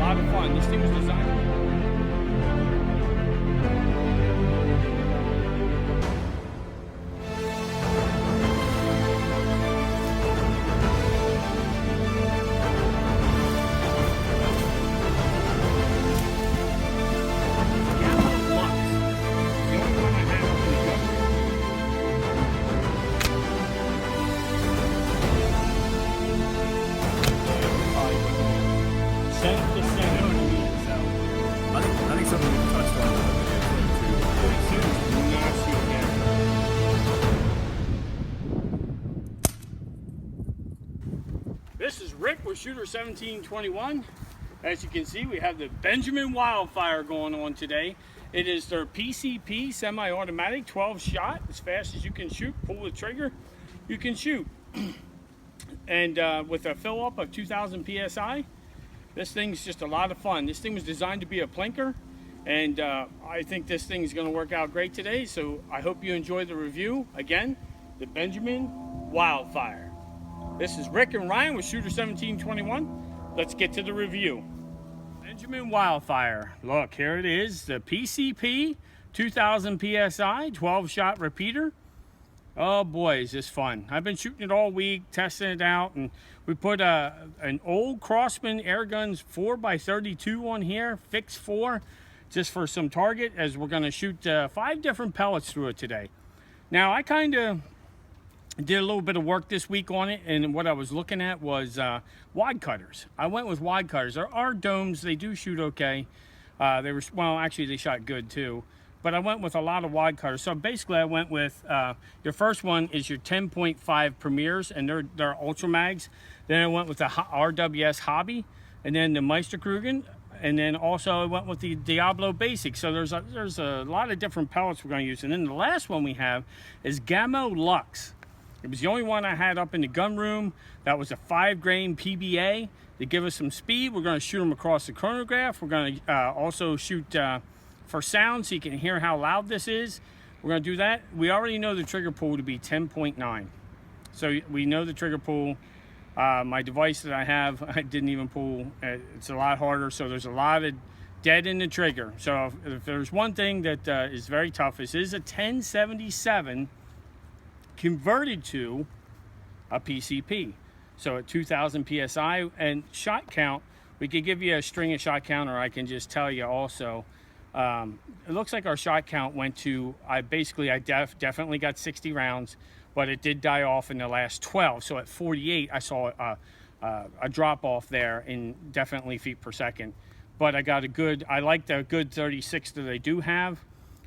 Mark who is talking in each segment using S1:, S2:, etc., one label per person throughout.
S1: lot of fun. This thing was designed.
S2: I think something we touched on in the video too.
S1: This is Rick with Shooter 1721. As you can see, we have the Benjamin Wildfire going on today. It is their PCP semi-automatic 12 shot, as fast as you can shoot. Pull the trigger, you can shoot. And with a fill up of 2000 PSI, this thing's just a lot of fun. This thing was designed to be a plinker, and I think this thing is going to work out great today. So I hope you enjoy the review. Again, the Benjamin Wildfire. This is Rick and Ryan with Shooter 1721. Let's get to the review. Benjamin Wildfire. Look, here it is. The PCP 2000 PSI 12 shot repeater. Oh boy, is this fun. I've been shooting it all week, testing it out, and we put an old Crosman Airguns 4x32 on here, fix 4, just for some target, as we're gonna shoot 5 different pellets through it today. Now, I kind of did a little bit of work this week on it, and what I was looking at was wide cutters. I went with wide cutters. Our domes, they do shoot okay. They were, well, actually they shot good too. But I went with a lot of wide cutters. So basically I went with, your first one is your 10.5 Premiers, and they're Ultra Mags. Then I went with the RWS Hobby, and then the Meisterkrugen, and then also I went with the Diablo Basic. So there's a lot of different pellets we're gonna use. And then the last one we have is Gamma Lux. It was the only one I had up in the gun room. That was a 5-grain PBA. To give us some speed, we're gonna shoot them across the chronograph. We're gonna also shoot for sound, so you can hear how loud this is. We're gonna do that. We already know the trigger pull to be 10.9. So we know the trigger pull. My device that I have, I didn't even pull. It's a lot harder, so there's a lot of dead in the trigger. So if there's one thing that is very tough, this is a 1077 converted to a PCP. So at 2000 PSI, and shot count, we could give you a string of shot count, or I can just tell you also. It looks like our shot count went to, I definitely got 60 rounds, but it did die off in the last 12. So at 48, I saw a drop off there in definitely feet per second. But I like the good 36 that they do have.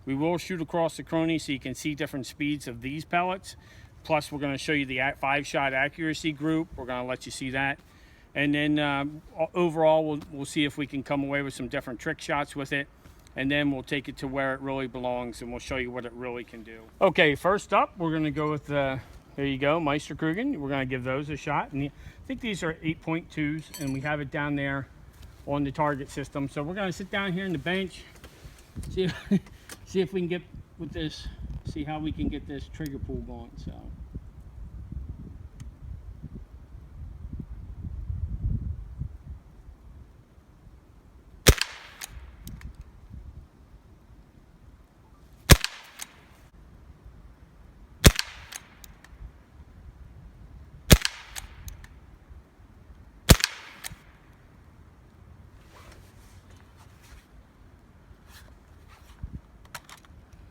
S1: We will shoot across the chrony so you can see different speeds of these pellets. Plus, we're going to show you the 5-shot accuracy group. We're going to let you see that. And then overall, we'll see if we can come away with some different trick shots with it. And then we'll take it to where it really belongs, and we'll show you what it really can do. Okay, first up, we're going to go with there you go, Meisterkrugen. We're going to give those a shot. And I think these are 8.2s, and we have it down there on the target system. So we're going to sit down here on the bench, see if we can get with this, see how we can get this trigger pull going. So.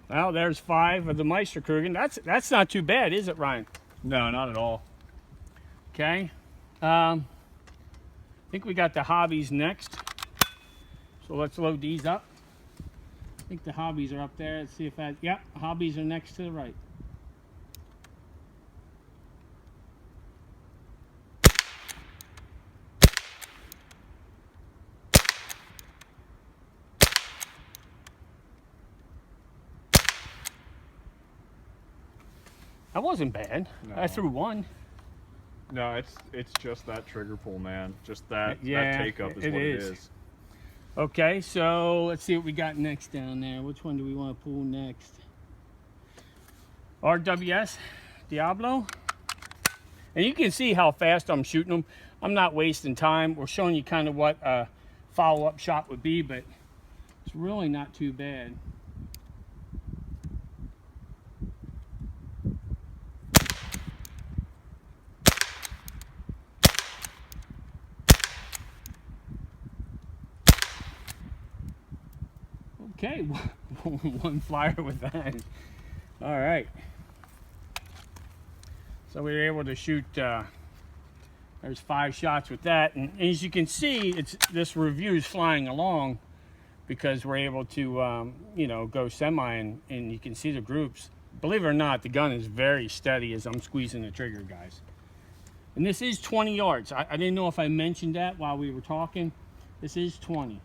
S1: Well, there's 5 of the Meisterkrugen. That's not too bad, is it, Ryan?
S2: No, not at all.
S1: Okay. I think we got the hobbies next. So let's load these up. I think the hobbies are up there. Let's see if that, yeah, hobbies are next to the right. That wasn't bad. No. I threw 1.
S2: No, it's just that trigger pull, man. Just that take up is what it is.
S1: Okay, so let's see what we got next down there. Which one do we want to pull next? RWS Diablo. And you can see how fast I'm shooting them. I'm not wasting time. We're showing you kind of what follow-up shot would be, but it's really not too bad. Okay, one flyer with that. All right. So we were able to shoot, there's 5 shots with that. And as you can see, this review is flying along because we're able to, you know, go semi and you can see the groups. Believe it or not, the gun is very steady as I'm squeezing the trigger, guys. And this is 20 yards. I didn't know if I mentioned that while we were talking. This is 20.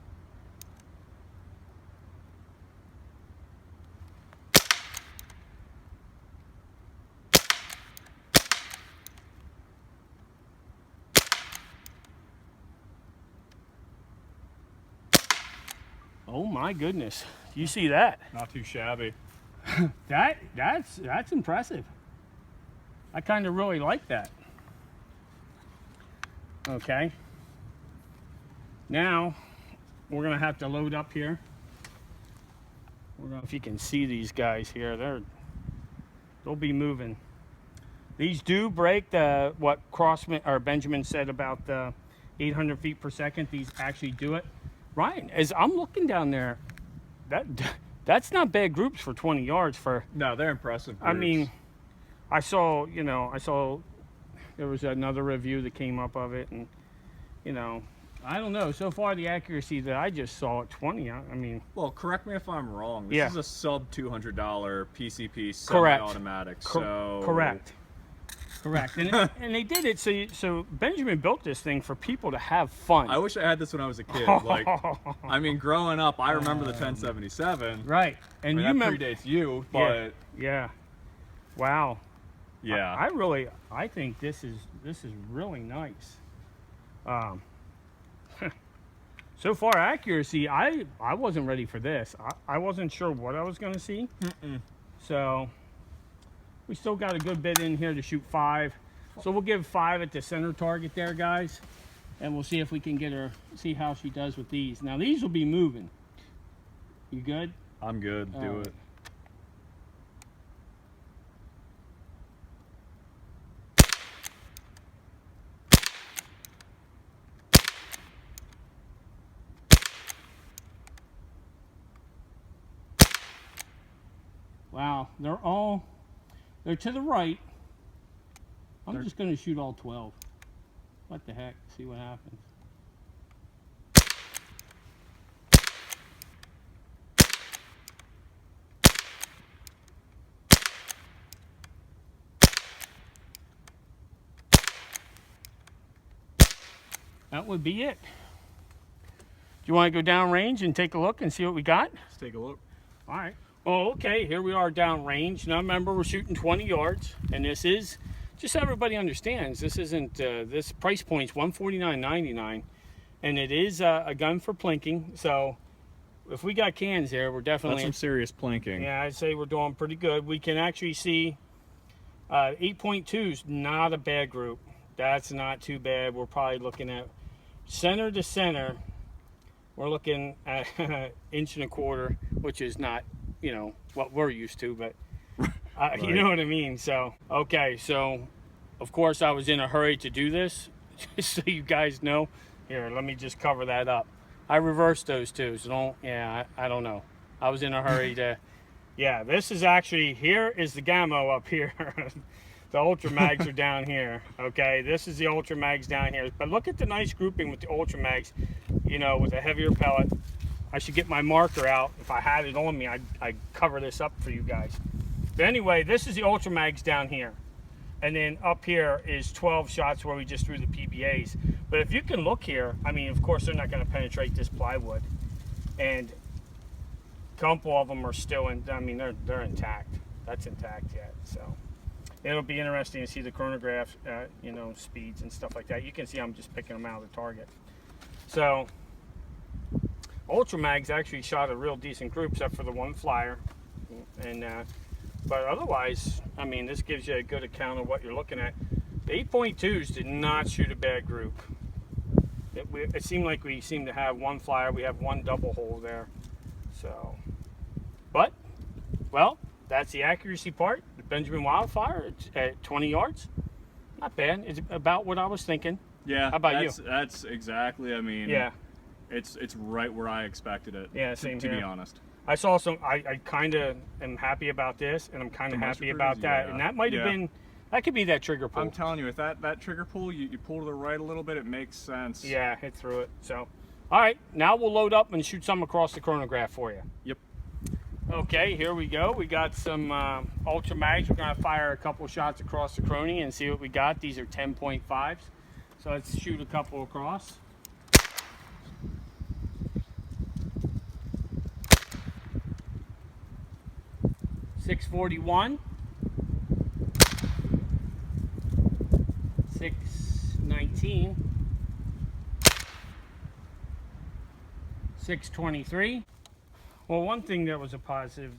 S1: Oh my goodness. Do you see that?
S2: Not too shabby.
S1: That's impressive. I kind of really like that. Okay. Now we're gonna have to load up here. If you can see these guys here, they'll be moving. These do break what Crossman or Benjamin said about the 800 feet per second. These actually do it. Ryan, as I'm looking down there, that's not bad groups for 20 yards.
S2: No, they're impressive groups.
S1: I mean, I saw there was another review that came up of it, and you know, I don't know. So far, the accuracy that I just saw at 20, I mean.
S2: Well, correct me if I'm wrong. This is a sub $200 PCP semi-automatic.
S1: Correct. And they did it so Benjamin built this thing for people to have fun.
S2: I wish I had this when I was a kid. Like, I mean, growing up, I remember the 1077.
S1: Right, and
S2: I mean, that predates you, but
S1: yeah. Wow.
S2: Yeah.
S1: I think this is really nice. So far accuracy, I wasn't ready for this. I wasn't sure what I was going to see. So we still got a good bit in here to shoot 5. So we'll give 5 at the center target there, guys. And we'll see if we can get her, see how she does with these. Now these will be moving. You good?
S2: I'm good. Do it.
S1: Wow, they're to the right. I'm just going to shoot all 12. What the heck? See what happens. That would be it. Do you want to go down range and take a look and see what we got?
S2: Let's take a look.
S1: All right. Oh, okay, here we are down range. Now remember, we're shooting 20 yards, and this is, just so everybody understands, this isn't, this price point's $149.99, and it is a gun for plinking. So if we got cans there, we're definitely...
S2: That's some serious plinking.
S1: Yeah, I'd say we're doing pretty good. We can actually see 8.2 is not a bad group. That's not too bad. We're probably looking at center to center. We're looking at 1.25 inches, which is not, you know, what we're used to, but right. You know what I mean. So okay, so of course I was in a hurry to do this, just so you guys know. Here, let me just cover that up. I reversed those two, so I don't know. I was in a hurry to, yeah, this is actually, here is the Gammo up here. The Ultra Mags are down here, okay? This is the Ultra Mags down here. But look at the nice grouping with the Ultra Mags, you know, with a heavier pellet. I should get my marker out. If I had it on me, I'd cover this up for you guys. But anyway, this is the Ultra Mags down here. And then up here is 12 shots where we just threw the PBAs. But if you can look here, I mean, of course, they're not going to penetrate this plywood. And a couple of them are still in, I mean, they're intact. That's intact yet, so. It'll be interesting to see the chronograph, you know, speeds and stuff like that. You can see I'm just picking them out of the target. So, Ultra Mags actually shot a real decent group, except for the one flyer. And but otherwise, I mean, this gives you a good account of what you're looking at. The 8.2s did not shoot a bad group. it seemed like we seem to have one flyer. We have one double hole there. So, but, well, that's the accuracy part. The Benjamin Wildfire at 20 yards. Not bad. It's about what I was thinking.
S2: Yeah.
S1: How about you?
S2: That's exactly, I mean,
S1: yeah.
S2: It's right where I expected it.
S1: Yeah, same
S2: to
S1: here.
S2: be honest.
S1: I saw some, I kind of am happy about this, and I'm kind of happy about that.
S2: Yeah.
S1: And that might have been, that could be that trigger pull.
S2: I'm telling you, with that trigger pull, you pull to the right a little bit, it makes sense.
S1: Yeah, hit through it. So, all right, now we'll load up and shoot some across the chronograph for you.
S2: Yep.
S1: Okay, here we go. We got some ultra mags. We're gonna fire a couple shots across the chrony and see what we got. These are 10.5s. So let's shoot a couple across. .641, 619, 623. Well, one thing that was a positive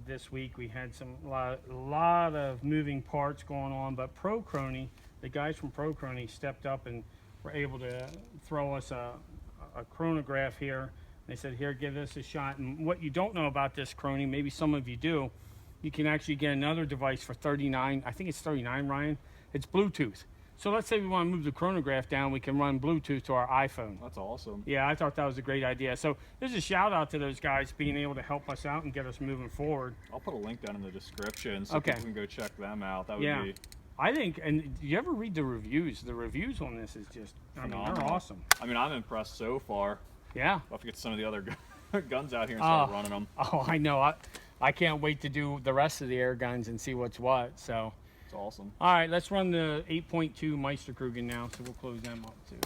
S1: this week, we had a lot of moving parts going on, but Pro Chrony, the guys from Pro Chrony stepped up and were able to throw us a chronograph here. They said, here, give this a shot. And what you don't know about this Chrony, maybe some of you do, you can actually get another device for 39. I think it's 39, Ryan. It's Bluetooth. So let's say we want to move the chronograph down, we can run Bluetooth to our iPhone.
S2: That's awesome.
S1: Yeah, I thought that was a great idea. So there's a shout out to those guys being able to help us out and get us moving forward.
S2: I'll put a link down in the description so people can go check them out. That would be...
S1: I think, and do you ever read the reviews? The reviews on this is just, I mean, they're awesome.
S2: I mean, I'm impressed so far.
S1: Yeah.
S2: I'll have to get some of the other guns out here and start running them.
S1: Oh, I know. I can't wait to do the rest of the air guns and see what's what. So
S2: it's awesome.
S1: All right, let's run the 8.2 Meisterkrugen now, so we'll close them up too.